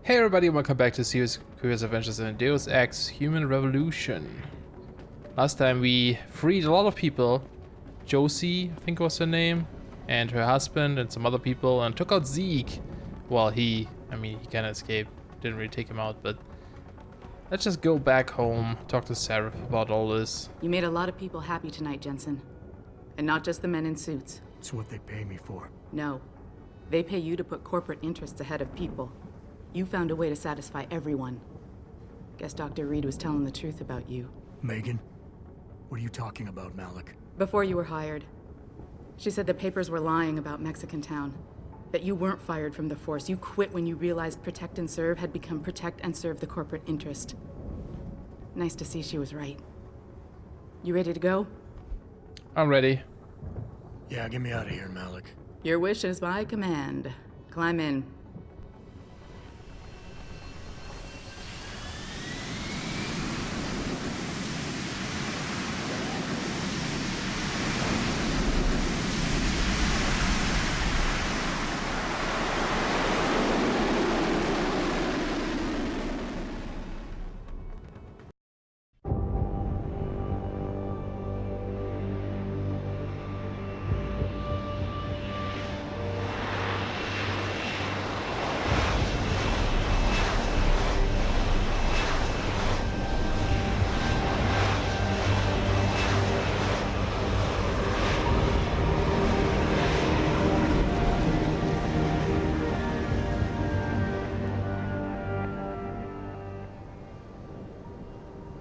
Hey everybody, welcome back to Serious Curious Adventures in Deus Ex Human Revolution. Last time we freed a lot of people. Josie, I think was her name, and her husband and some other people, and took out Zeke. Well, he kind of escaped. Didn't really take him out, but let's just go back home, talk to Sarah about all this. You made a lot of people happy tonight, Jensen. And not just the men in suits. It's what they pay me for. No. They pay you to put corporate interests ahead of people. You found a way to satisfy everyone. Guess Dr. Reed was telling the truth about you. Megan? What are you talking about, Malik? Before you were hired, she said the papers were lying about Mexican Town. That you weren't fired from the force. You quit when you realized Protect and Serve had become Protect and Serve the corporate interest. Nice to see she was right. You ready to go? I'm ready. Yeah, get me out of here, Malik. Your wish is my command. Climb in.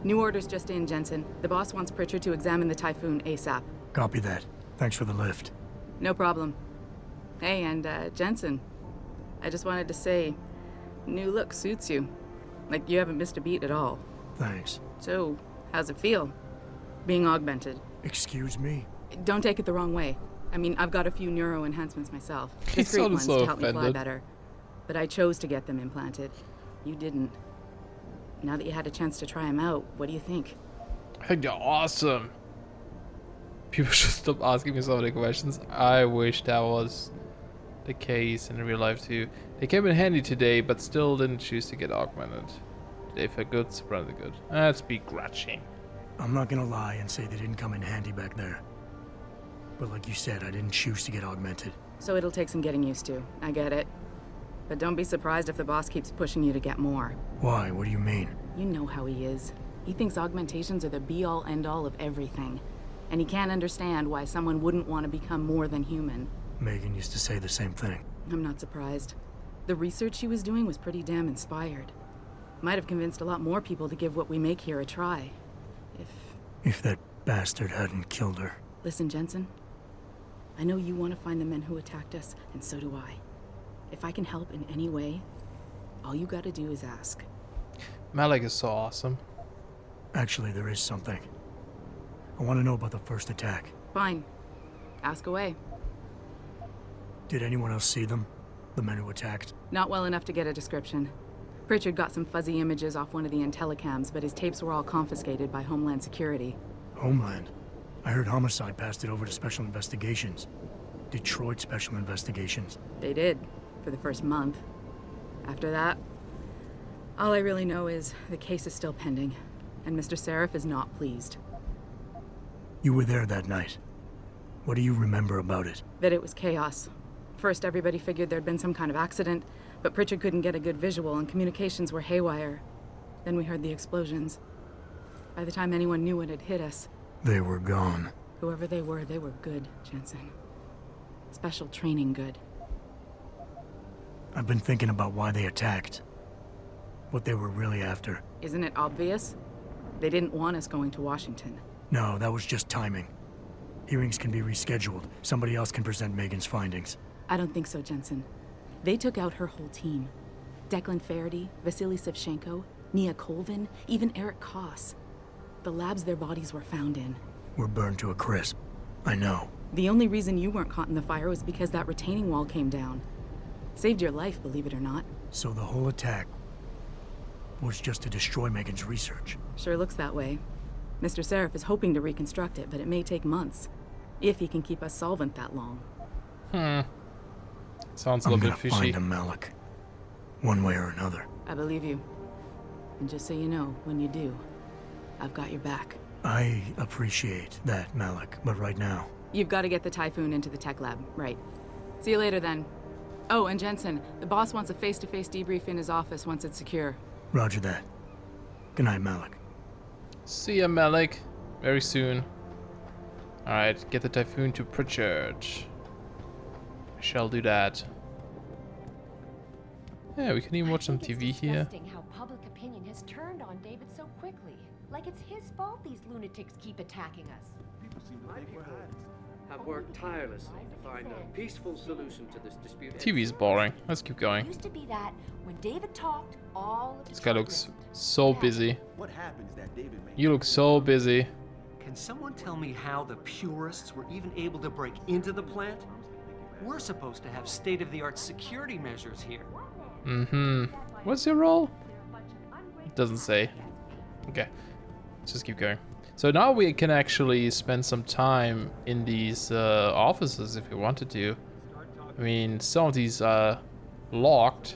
New orders just in, Jensen. The boss wants Pritchard to examine the Typhoon ASAP. Copy that. Thanks for the lift. No problem. Hey, and Jensen, I just wanted to say, new look suits you. Like you haven't missed a beat at all. Thanks. So, how's it feel? Being augmented? Excuse me? Don't take it the wrong way. I mean, I've got a few neuro enhancements myself. He Discreet sounded ones so to help me fly offended. better. But I chose to get them implanted. You didn't. Now that you had a chance to try them out, what do you think? I think they're awesome. People should stop asking me so many questions. I wish that was the case in real life too. They came in handy today, but still didn't choose to get augmented. They felt good, surprisingly good. That's begrudging. I'm not gonna lie and say they didn't come in handy back there. But like you said, I didn't choose to get augmented. So it'll take some getting used to. I get it. But don't be surprised if the boss keeps pushing you to get more. Why? What do you mean? You know how he is. He thinks augmentations are the be-all, end-all of everything. And he can't understand why someone wouldn't want to become more than human. Megan used to say the same thing. I'm not surprised. The research she was doing was pretty damn inspired. Might have convinced a lot more people to give what we make here a try. If that bastard hadn't killed her. Listen, Jensen. I know you want to find the men who attacked us, and so do I. If I can help in any way, all you gotta do is ask. Malik is so awesome. Actually, there is something. I want to know about the first attack. Fine. Ask away. Did anyone else see them? The men who attacked? Not well enough to get a description. Pritchard got some fuzzy images off one of the intellicams, but his tapes were all confiscated by Homeland Security. Homeland? I heard Homicide passed it over to Special Investigations. Detroit Special Investigations. They did, for the first month. After that, all I really know is the case is still pending, and Mr. Seraph is not pleased. You were there that night. What do you remember about it? That it was chaos. First, everybody figured there'd been some kind of accident, but Pritchard couldn't get a good visual and communications were haywire. Then we heard the explosions. By the time anyone knew what had hit us... They were gone. Whoever they were good, Jensen. Special training good. I've been thinking about why they attacked. What they were really after. Isn't it obvious? They didn't want us going to Washington. No, that was just timing. Hearings can be rescheduled. Somebody else can present Megan's findings. I don't think so, Jensen. They took out her whole team. Declan Faraday, Vasily Savchenko, Nia Colvin, even Eric Koss. The labs their bodies were found in. We're burned to a crisp. I know. The only reason you weren't caught in the fire was because that retaining wall came down. Saved your life, believe it or not. So the whole attack was just to destroy Megan's research. Sure looks that way. Mr. Seraph is hoping to reconstruct it, but it may take months. If he can keep us solvent that long. Sounds a little bit I'm fishy. gonna find him, Malik. One way or another. I believe you. And just so you know, when you do, I've got your back. I appreciate that, Malik, but right now... You've got to get the Typhoon into the tech lab, right. See you later, then. Oh, and Jensen, the boss wants a face-to-face debrief in his office once it's secure. Roger that. Good night, Malik. See ya, Malik. Very soon. Alright, get the Typhoon to Pritchard. I shall do that. Yeah, we can even watch some TV here. It's disgusting how public opinion has turned on David so quickly. Like it's his fault these lunatics keep attacking us. Have worked tirelessly to find a peaceful solution to this dispute. TV's boring. Let's keep going. It used to be that when David talked, all of This guy looks listened. so busy. What happens that David made? You look so busy. Can someone tell me how the purists were even able to break into the plant? We're supposed to have state-of-the-art security measures here. Mm-hmm. What's your role? It doesn't say. Okay. Let's just keep going. So now we can actually spend some time in these offices if we wanted to. I mean, some of these are locked,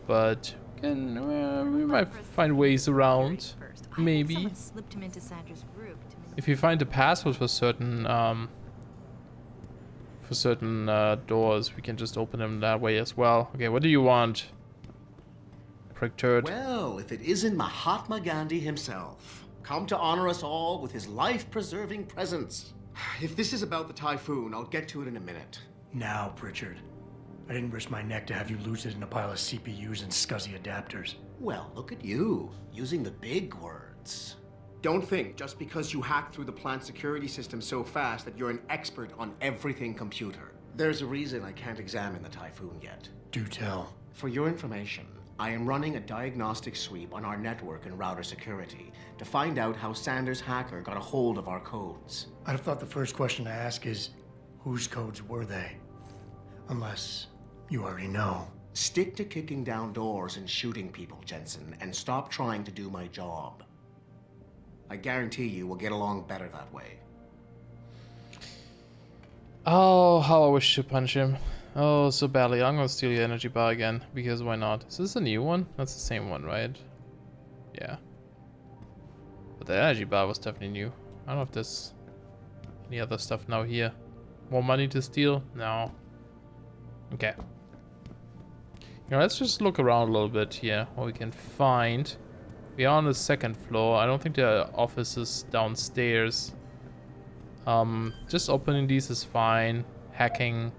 but we might find ways around. Maybe. If you find the password for certain doors, we can just open them that way as well. Okay, what do you want? Prick turd. Well, if it isn't Mahatma Gandhi himself, come to honor us all with his life-preserving presence. If this is about the Typhoon, I'll get to it in a minute. Now, Pritchard. I didn't risk my neck to have you lose it in a pile of CPUs and scuzzy adapters. Well, look at you, using the big words. Don't think just because you hacked through the plant security system so fast that you're an expert on everything computer. There's a reason I can't examine the Typhoon yet. Do tell. For your information, I am running a diagnostic sweep on our network and router security to find out how Sanders' hacker got a hold of our codes. I'd have thought the first question to ask is, whose codes were they? Unless you already know. Stick to kicking down doors and shooting people, Jensen, and stop trying to do my job. I guarantee you we'll get along better that way. Oh, how I wish to punch him. Oh, so badly. I'm gonna steal your energy bar again, because why not? Is this a new one? That's the same one, right? Yeah. But the energy bar was definitely new. I don't know if there's any other stuff now here. More money to steal? No. Okay. You know, let's just look around a little bit here, what we can find. We are on the second floor. I don't think there are offices downstairs. Just opening these is fine. Hacking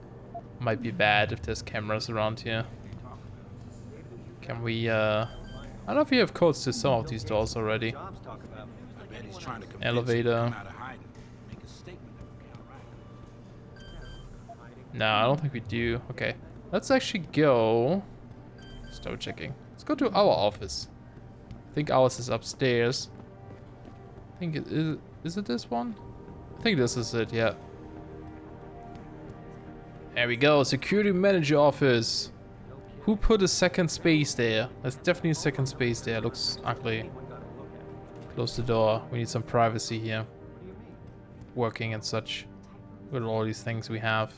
might be bad if there's cameras around here. Can we, I don't know if you have codes to some of these doors already. Elevator. No, I don't think we do. Okay. Let's actually go. Start checking. Let's go to our office. I think ours is upstairs. I think it is it this one? I think this is it, yeah. There we go, security manager office. Who put a second space there? That's definitely a second space there. Looks ugly. Close the door. We need some privacy here. Working and such. With all these things we have.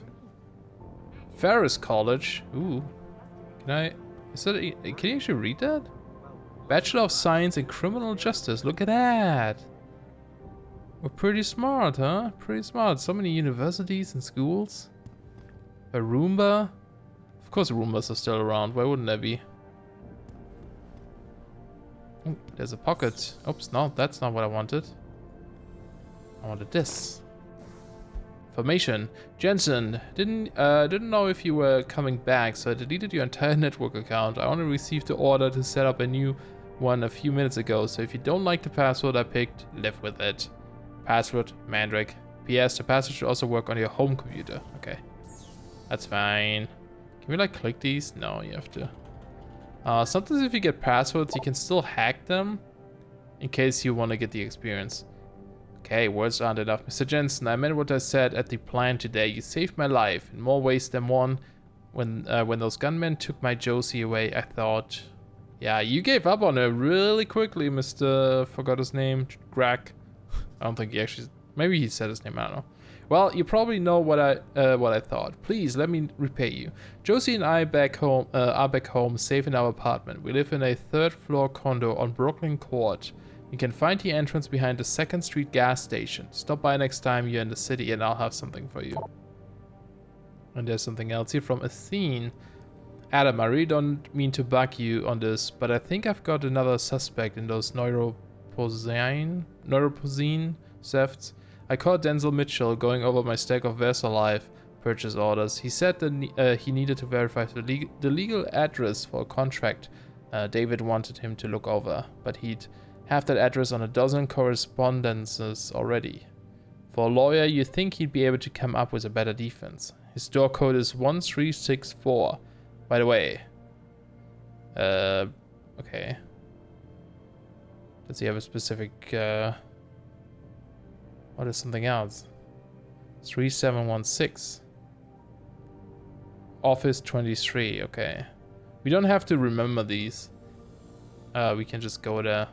Ferris College. Ooh. Can I... can you actually read that? Bachelor of Science in Criminal Justice. Look at that. We're pretty smart, huh? Pretty smart. So many universities and schools. A Roomba. Of course Roombas are still around. Why wouldn't there be? Oh, there's a pocket. Oops, no, that's not what I wanted. I wanted this. Information. Jensen, didn't know if you were coming back, so I deleted your entire network account. I only received the order to set up a new one a few minutes ago, so if you don't like the password I picked, live with it. Password, Mandrake. P.S. The password should also work on your home computer. Okay. That's fine. Can we like click these? No, you have to. Sometimes if you get passwords, you can still hack them in case you want to get the experience. Okay, words aren't enough. Mr. Jensen, I meant what I said at the plant today. You saved my life in more ways than one. When those gunmen took my Josie away, I thought... Yeah, you gave up on her really quickly, Mr... Forgot his name. Greg. I don't think he actually... Maybe he said his name, I don't know. Well, you probably know what I thought. Please let me repay you. Josie and I are back home, safe in our apartment. We live in a 3rd-floor condo on Brooklyn Court. You can find the entrance behind the 2nd Street gas station. Stop by next time you're in the city, and I'll have something for you. And there's something else here from Athene. Adam, I really don't mean to bug you on this, but I think I've got another suspect in those neuropozyne thefts. I caught Denzel Mitchell going over my stack of VersaLife purchase orders. He said that he needed to verify the legal address for a contract David wanted him to look over, but he'd have that address on a dozen correspondences already. For a lawyer, you'd think he'd be able to come up with a better defense. His door code is 1364. By the way, okay. Does he have a specific, oh, there's something else. 3716. Office 23, okay. We don't have to remember these. We can just go there.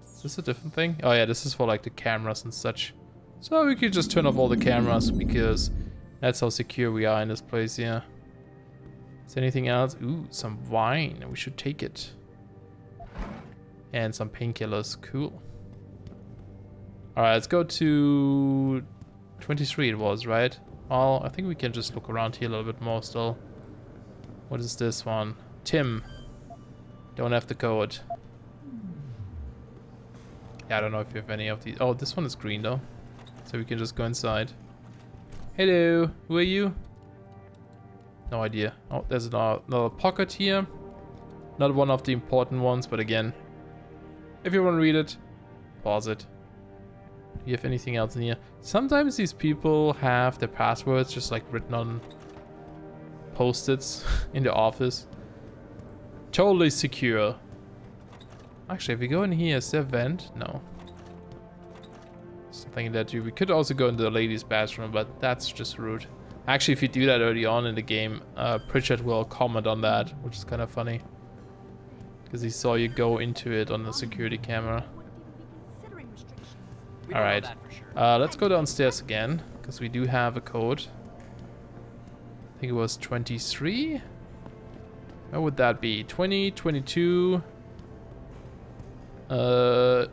Is this a different thing? Oh yeah, this is for like the cameras and such. So we could just turn off all the cameras because that's how secure we are in this place here. Is there anything else? Ooh, some wine. We should take it. And some painkillers. Cool. Alright, let's go to 23 it was, right? Well, I think we can just look around here a little bit more still. What is this one? Tim. Don't have the code. Yeah, I don't know if you have any of these. Oh, this one is green though. So we can just go inside. Hello, who are you? No idea. Oh, there's another pocket here. Not one of the important ones, but again, if you want to read it, pause it. Do you have anything else in here? Sometimes these people have their passwords just like written on post-its in the office. Totally secure. Actually, if we go in here, is there a vent? No. Something that we could also go into the ladies' bathroom, but that's just rude. Actually, if you do that early on in the game, Pritchard will comment on that, which is kind of funny. Because he saw you go into it on the security camera. Alright, let's go downstairs again, because we do have a code. I think it was 23? What would that be? 20, 22... does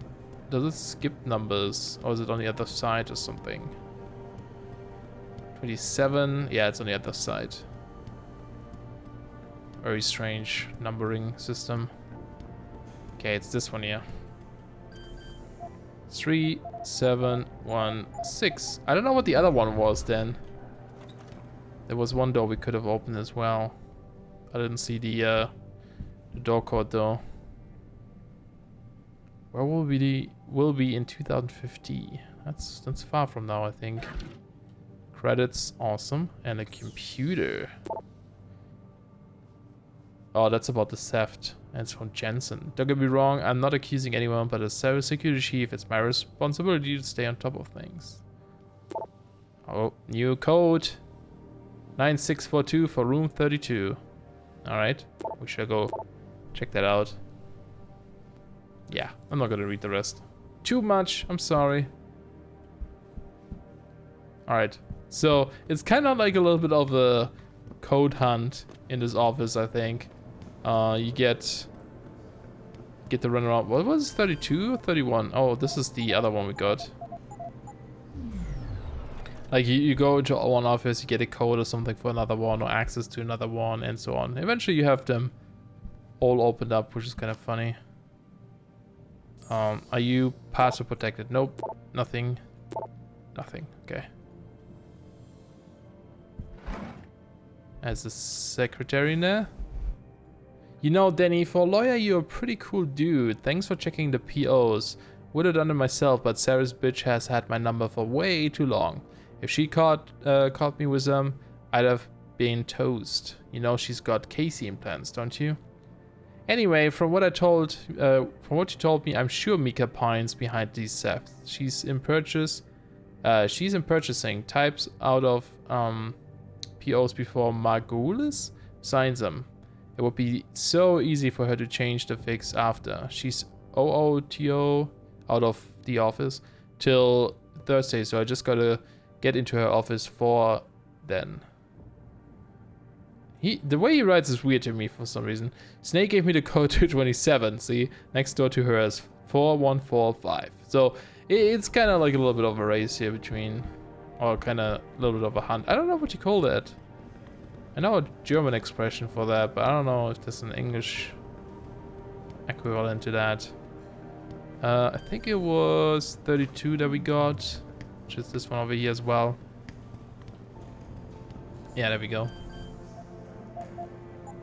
it skip numbers? Or is it on the other side or something? 27, yeah, it's on the other side. Very strange numbering system. Okay, it's this one here. 3716. I don't know what the other one was then. There was one door we could have opened as well. I didn't see the door code though. Where will be in 2050? That's far from now, I think. Credits, awesome, and a computer. Oh, that's about the theft. And it's from Jensen. Don't get me wrong, I'm not accusing anyone, but as cybersecurity chief, it's my responsibility to stay on top of things. Oh, new code. 9642 for room 32. Alright, we should go check that out. Yeah, I'm not gonna read the rest. Too much, I'm sorry. Alright, so it's kind of like a little bit of a code hunt in this office, I think. You get the run around. What was 32 or 31? Oh, this is the other one we got. Like you go into one office, you get a code or something for another one, or access to another one, and so on. Eventually you have them all opened up, which is kind of funny. Are you password protected? Nope, nothing. Nothing, okay. As a secretary in there. You know, Danny, for a lawyer, you're a pretty cool dude. Thanks for checking the POs. Would have done it myself, but Sarah's bitch has had my number for way too long. If she caught me with them, I'd have been toast. You know, she's got Casey implants, don't you? Anyway, from what you told me, I'm sure Mika Pine's behind these thefts. She's in purchasing. Types out of POs before Margulis signs them. It would be so easy for her to change the fix after. She's OOTO out of the office till Thursday, so I just gotta get into her office for then. The way he writes is weird to me for some reason. Snake gave me the code to 27. See, next door to her is 4145. So it's kind of like a little bit of a race here between, or kind of a little bit of a hunt. I don't know what you call that. I know a German expression for that, but I don't know if there's an English equivalent to that. I think it was 32 that we got, which is this one over here as well. Yeah, there we go.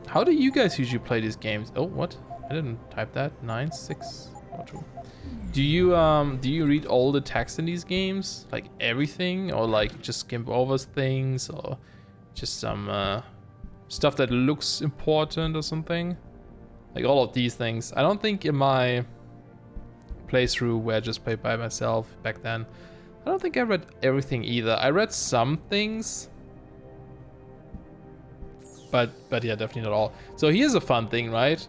How do you guys usually play these games? Oh, what? I didn't type that. 9642. Do you read all the text in these games? Like everything? Or like just skip over things? Or just some stuff that looks important or something? Like all of these things. I don't think in my playthrough where I just played by myself back then, I don't think I read everything either. I read some things. But yeah, definitely not all. So here's a fun thing, right?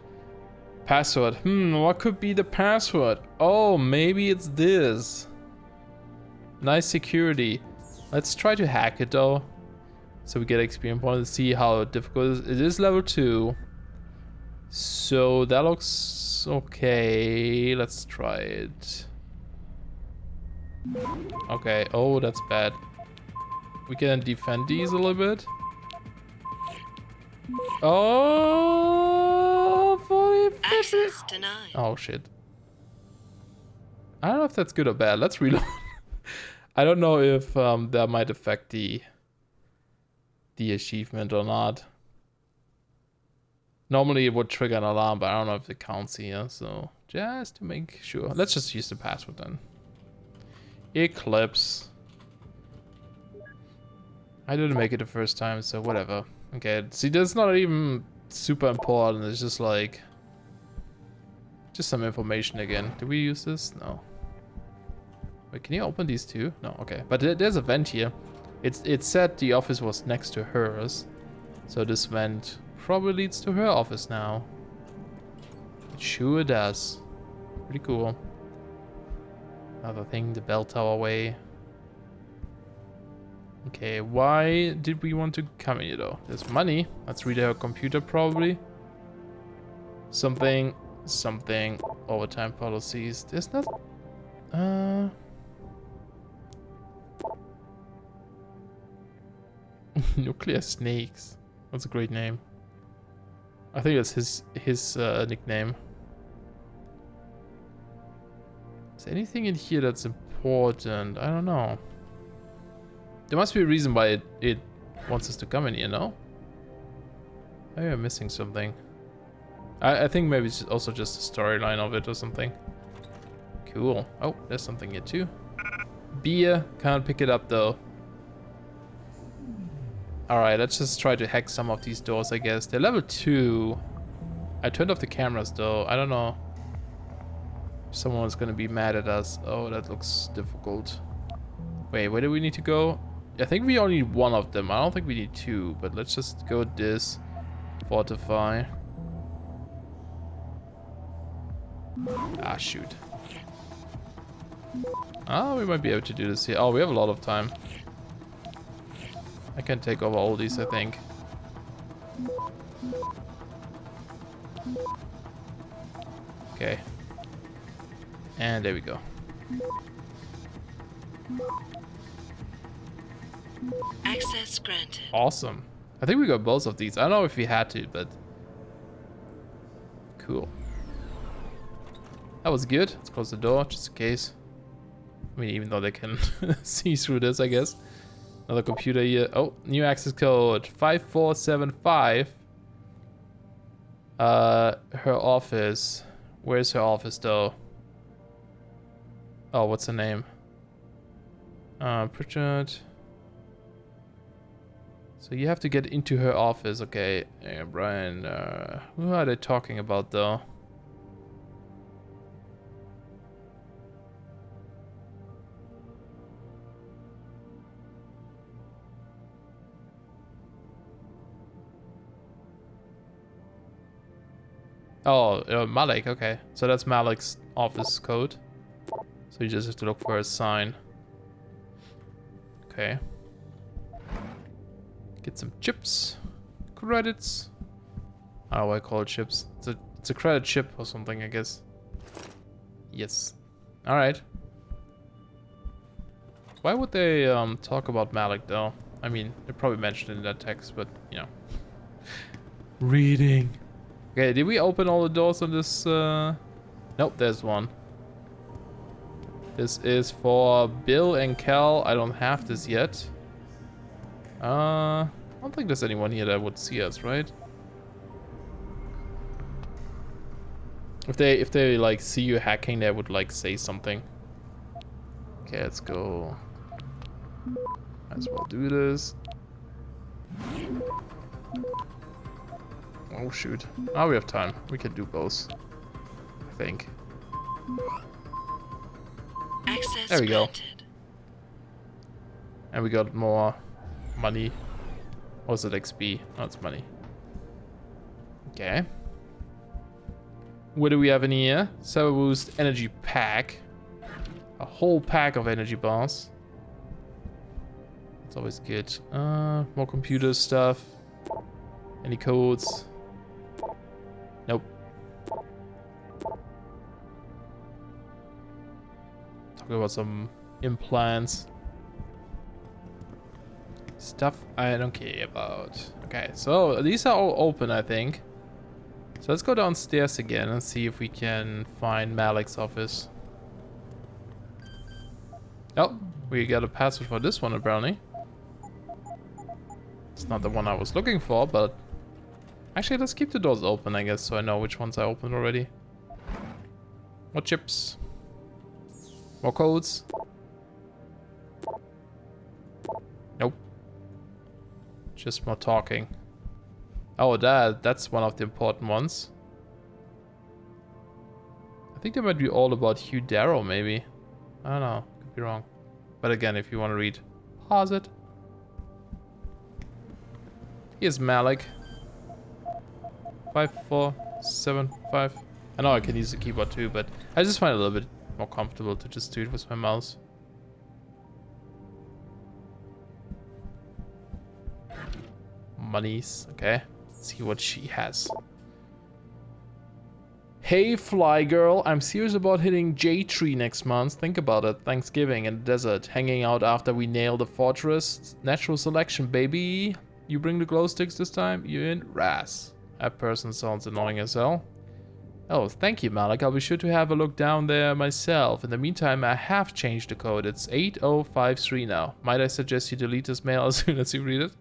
Password. What could be the password? Oh, maybe it's this. Nice security. Let's try to hack it though. So we get experience points to see how difficult it is. It is level 2. So that looks okay. Let's try it. Okay. Oh, that's bad. We can defend these a little bit. Oh, 40. Access denied. Oh shit. I don't know if that's good or bad. Let's reload. I don't know if that might affect the achievement or not. Normally it would trigger an alarm, but I don't know if it counts here. So just to make sure, let's just use the password then. Eclipse. I didn't make it the first time, so whatever. Okay, see, that's not even super important. It's just like, just some information again. Did we use this? No. Wait, can you open these two? No, okay. But there's a vent here. It said the office was next to hers. So this vent probably leads to her office now. It sure does. Pretty cool. Another thing, the bell tower way. Okay, why did we want to come in here though? There's money. Let's read her computer probably. Something. Overtime policies. There's not... Nuclear Snakes. That's a great name. I think that's his nickname. Is there anything in here that's important? I don't know. There must be a reason why it wants us to come in here, no? Maybe I'm missing something. I think maybe it's also just the storyline of it or something. Cool. Oh, there's something here too. Beer. Can't pick it up though. Alright, let's just try to hack some of these doors, I guess. They're level 2. I turned off the cameras though. I don't know. Someone's gonna be mad at us. Oh, that looks difficult. Wait, where do we need to go? I think we only need one of them. I don't think we need 2, but let's just go with this. Fortify. Ah, shoot. Oh, we might be able to do this here. Oh, we have a lot of time. I can take over all these, I think. Okay. And there we go. Access granted. Awesome. I think we got both of these. I don't know if we had to, but... Cool. That was good. Let's close the door, just in case. I mean, even though they can see through this, I guess. Another computer here. Oh, new access code. 5475. Her office. Where's her office, though? Oh, what's her name? Pritchard. So you have to get into her office. Okay, Brian. Who are they talking about, though? Oh, Malik, okay. So that's Malik's office code. So you just have to look for a sign. Okay. Get some chips. Credits. I don't know why I call it chips. It's a credit chip or something, I guess. Yes. Alright. Why would they talk about Malik though? I mean, they probably mentioned it in that text, but you know. Reading. Okay, did we open all the doors on this? Nope, there's one. This is for Bill and Cal. I don't have this yet. I don't think there's anyone here that would see us, right? If they like see you hacking, they would like say something. Okay, let's go. Might as well do this. Oh shoot. Oh, we have time. We can do both. I think. Access There we go. granted. And we got more money. Or is it XP? Oh, it's money. Okay. What do we have in here? Cyber Boost Energy Pack. A whole pack of energy bars. It's always good. More computer stuff. Any codes? Nope. Talking about some implants. Stuff I don't care about. Okay, so these are all open, I think. So let's go downstairs again and see if we can find Malik's office. Oh, we got a password for this one apparently. It's not the one I was looking for, but actually let's keep the doors open, I guess, so I know which ones I opened already. More chips. More codes. Nope. Just more talking. Oh, that's one of the important ones. I think they might be all about Hugh Darrow, maybe. I don't know. Could be wrong. But again, if you want to read, pause it. Here's Malik. 5475. I know I can use the keyboard too, but I just find it a little bit more comfortable to just do it with my mouse. Monies, okay. Let's see what she has. Hey Fly Girl, I'm serious about hitting J-Tree next month. Think about it. Thanksgiving in the desert, hanging out after we nail the fortress. Natural selection, baby. You bring the glow sticks this time? You in? Ras. That person sounds annoying as hell. Oh, thank you, Malik. I'll be sure to have a look down there myself. In the meantime, I have changed the code. It's 8053 now. Might I suggest you delete this mail as soon as you read it?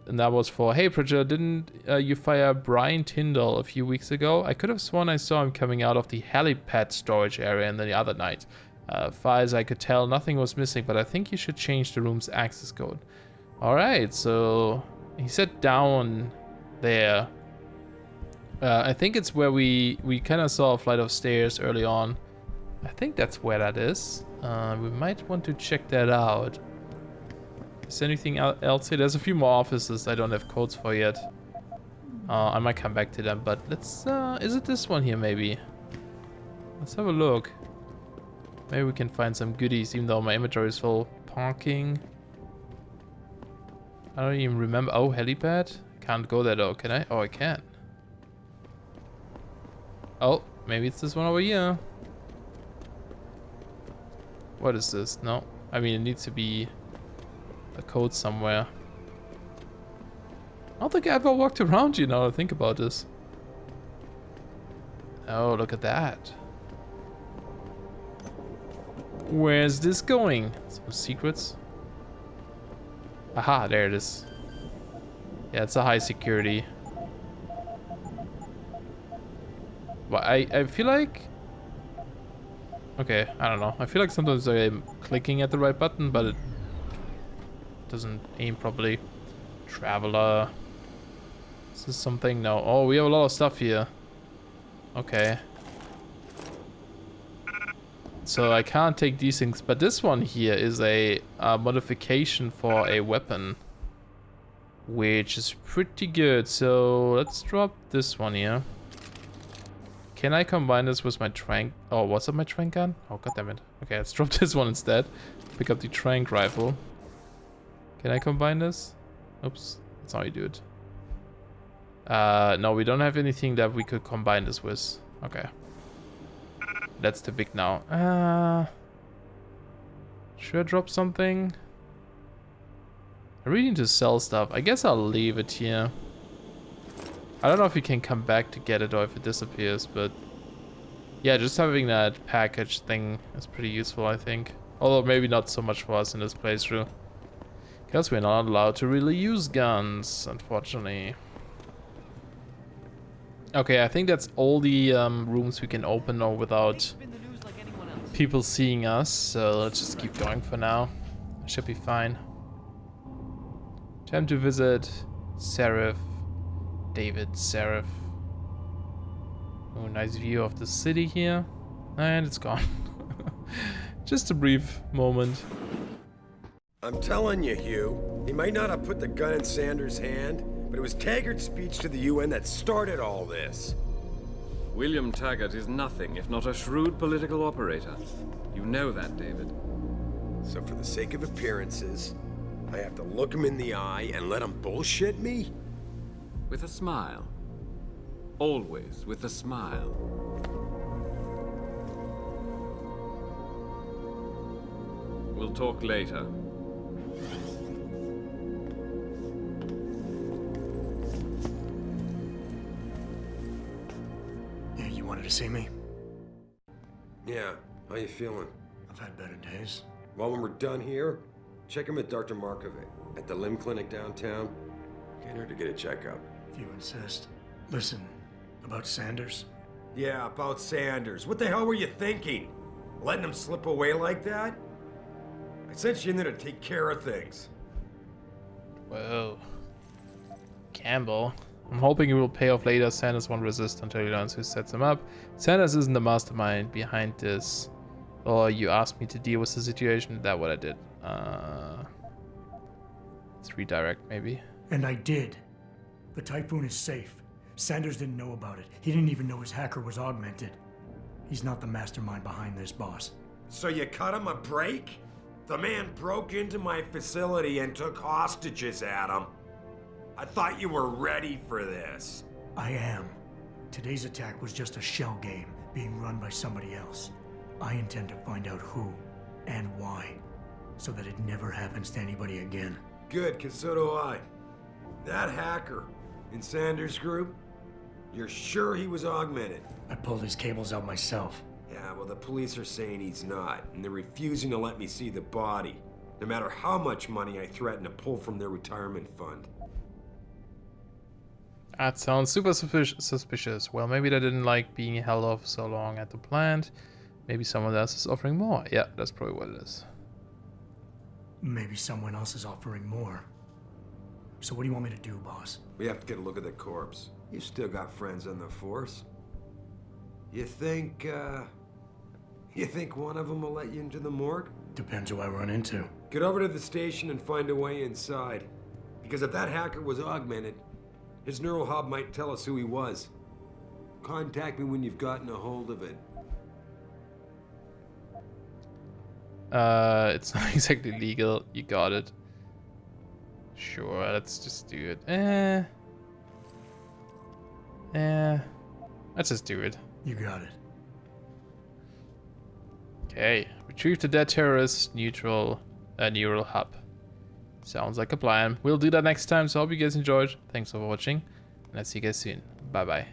And that was for, hey, Pritchard, didn't you fire Brian Tyndall a few weeks ago? I could have sworn I saw him coming out of the helipad storage area the other night. Far as I could tell, nothing was missing, but I think you should change the room's access code. Alright, so he said down there. I think it's where we kind of saw a flight of stairs early on. I think that's where that is. We might want to check that out. Is there anything else here? There's a few more offices I don't have codes for yet. I might come back to them, but let's... is it this one here, maybe? Let's have a look. Maybe we can find some goodies, even though my inventory is full. Parking. I don't even remember. Oh, helipad? Can't go there, though, can I? Oh, I can. Oh, maybe it's this one over here. What is this? No. I mean, it needs to be... a code somewhere. I don't think I ever walked around, you know, to think about this. Oh, look at that. Where's this going? Some secrets? Aha, there it is. Yeah, it's a high security. But I feel like... okay, I don't know. I feel like sometimes I'm clicking at the right button, but it doesn't aim properly. Traveler. Is this something? No. Oh, we have a lot of stuff here. Okay. So I can't take these things, but this one here is a modification for a weapon, which is pretty good. So let's drop this one here. Can I combine this with my trank? Oh, what's up my trank gun? Oh, goddammit. Okay, let's drop this one instead. Pick up the trank rifle. Can I combine this? Oops, that's how you do it. No, we don't have anything that we could combine this with. Okay. That's too big now. Should I drop something? I really need to sell stuff. I guess I'll leave it here. I don't know if you can come back to get it or if it disappears, but yeah, just having that package thing is pretty useful, I think. Although maybe not so much for us in this playthrough. Because we're not allowed to really use guns, unfortunately. Okay, I think that's all the rooms we can open now without people seeing us. So let's just keep going for now. Should be fine. Time to visit Seraph. David Seraph. Oh, nice view of the city here. And it's gone. Just a brief moment. I'm telling you, Hugh, he might not have put the gun in Sanders' hand, but it was Taggart's speech to the UN that started all this. William Taggart is nothing if not a shrewd political operator. You know that, David. So for the sake of appearances, I have to look him in the eye and let him bullshit me? With a smile. Always with a smile. We'll talk later. Yeah, you wanted to see me? Yeah, how you feeling? I've had better days. Well, when we're done here, check him at Dr. Markovic at the limb clinic downtown. Can't hurt to get a checkup. If you insist. Listen, about Sanders? Yeah, about Sanders. What the hell were you thinking? Letting him slip away like that? I sent you in there to take care of things. Whoa. Campbell. I'm hoping it will pay off later. Sanders won't resist until he learns who sets him up. Sanders isn't the mastermind behind this. Or you asked me to deal with the situation. Is that what I did? Let's redirect maybe. And I did. The Typhoon is safe. Sanders didn't know about it. He didn't even know his hacker was augmented. He's not the mastermind behind this, boss. So you cut him a break? The man broke into my facility and took hostages, Adam. I thought you were ready for this. I am. Today's attack was just a shell game being run by somebody else. I intend to find out who and why, so that it never happens to anybody again. Good, 'cause so do I. That hacker in Sanders' group, you're sure he was augmented? I pulled his cables out myself. Yeah, well, the police are saying he's not, and they're refusing to let me see the body, no matter how much money I threaten to pull from their retirement fund. That sounds super suspicious. Well, maybe they didn't like being held off so long at the plant. Maybe someone else is offering more. Yeah, that's probably what it is. Maybe someone else is offering more. So what do you want me to do, boss? We have to get a look at the corpse. You still got friends on the force. You think one of them will let you into the morgue? Depends who I run into. Get over to the station and find a way inside. Because if that hacker was augmented, his neural hub might tell us who he was. Contact me when you've gotten a hold of it. It's not exactly legal. You got it. Sure, let's just do it. Let's just do it. You got it. Okay, retrieve the dead terrorist neural hub. Sounds like a plan. We'll do that next time, so I hope you guys enjoyed. Thanks for watching, and I'll see you guys soon. Bye bye.